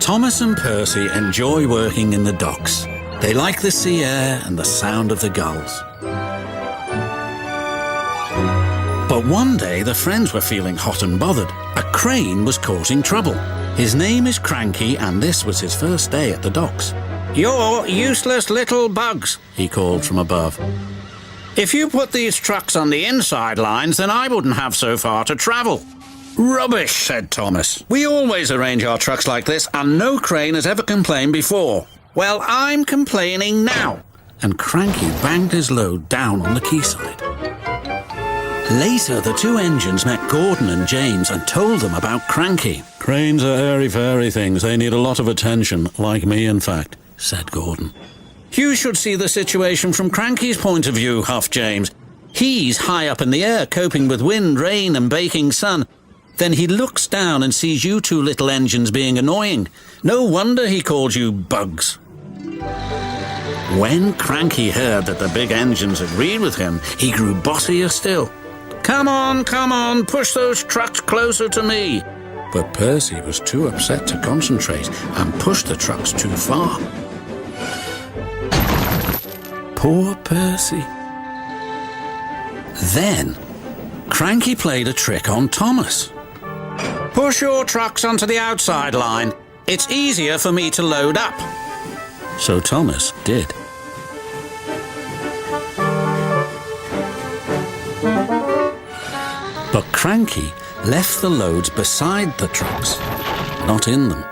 Thomas and Percy enjoy working in the docks. They like the sea air and the sound of the gulls. But one day the friends were feeling hot and bothered. A crane was causing trouble. His name is Cranky, and this was his first day at the docks. "You're useless little bugs," he called from above. "If you put these trucks on the inside lines, then I wouldn't have so far to travel." "Rubbish," said Thomas. "We always arrange our trucks like this, and no crane has ever complained before." "Well, I'm complaining now." And Cranky banged his load down on the quayside. Later, the two engines met Gordon and James and told them about Cranky. "Cranes are airy-fairy things. They need a lot of attention, like me, in fact," said Gordon. "You should see the situation from Cranky's point of view," huffed James. "He's high up in the air, coping with wind, rain and baking sun. Then he looks down and sees you two little engines being annoying. No wonder he called you bugs." When Cranky heard that the big engines agreed with him, he grew bossier still. Come on, push those trucks closer to me." But Percy was too upset to concentrate and pushed the trucks too far. Poor Percy. Then, Cranky played a trick on Thomas. "Push your trucks onto the outside line. It's easier for me to load up." So Thomas did. But Cranky left the loads beside the trucks, not in them.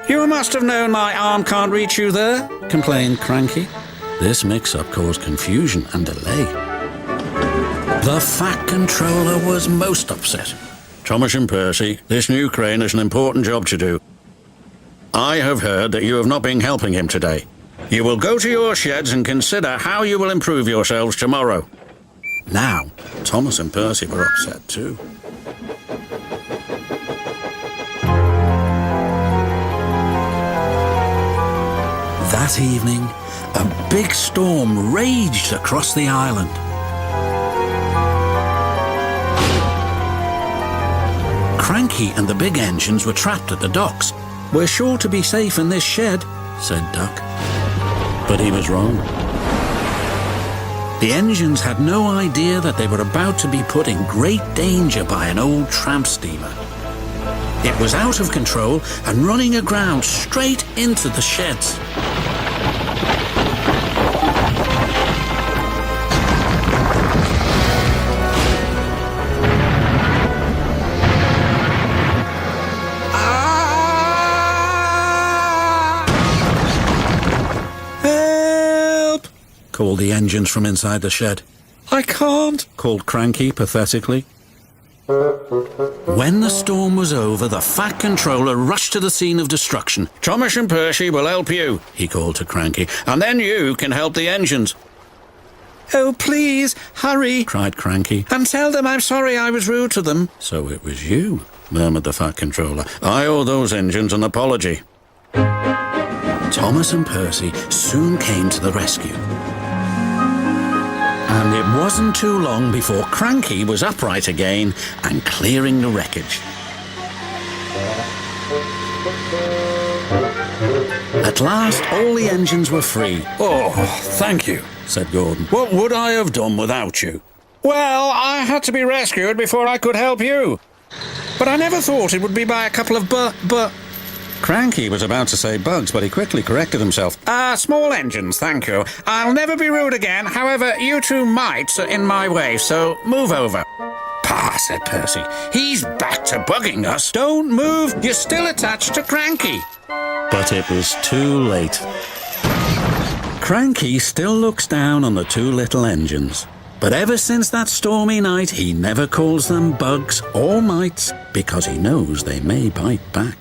"You must have known my arm can't reach you there," complained Cranky. This mix-up caused confusion and delay. The Fat Controller was most upset. "Thomas and Percy, this new crane has an important job to do. I have heard that you have not been helping him today. You will go to your sheds and consider how you will improve yourselves tomorrow." Now, Thomas and Percy were upset too. That evening, a big storm raged across the island. Cranky and the big engines were trapped at the docks. "We're sure to be safe in this shed," said Duck. But he was wrong. The engines had no idea that they were about to be put in great danger by an old tramp steamer. It was out of control and running aground straight into the sheds. Called the engines from inside the shed. "I can't," called Cranky pathetically. When the storm was over, the Fat Controller rushed to the scene of destruction. "Thomas and Percy will help you," he called to Cranky, "and then you can help the engines." "Oh, please, hurry," cried Cranky, "and tell them I'm sorry I was rude to them." "So it was you," murmured the Fat Controller. "I owe those engines an apology." Thomas and Percy soon came to the rescue. And it wasn't too long before Cranky was upright again and clearing the wreckage. At last, all the engines were free. "Oh, thank you," said Gordon. "What would I have done without you?" "Well, I had to be rescued before I could help you. But I never thought it would be by a couple of Cranky was about to say bugs, but he quickly corrected himself. "Small engines, thank you. I'll never be rude again. However, you two mites are in my way, so move over." "Pah," said Percy. "He's back to bugging us." "Don't move. You're still attached to Cranky." But it was too late. Cranky still looks down on the two little engines. But ever since that stormy night, he never calls them bugs or mites because he knows they may bite back.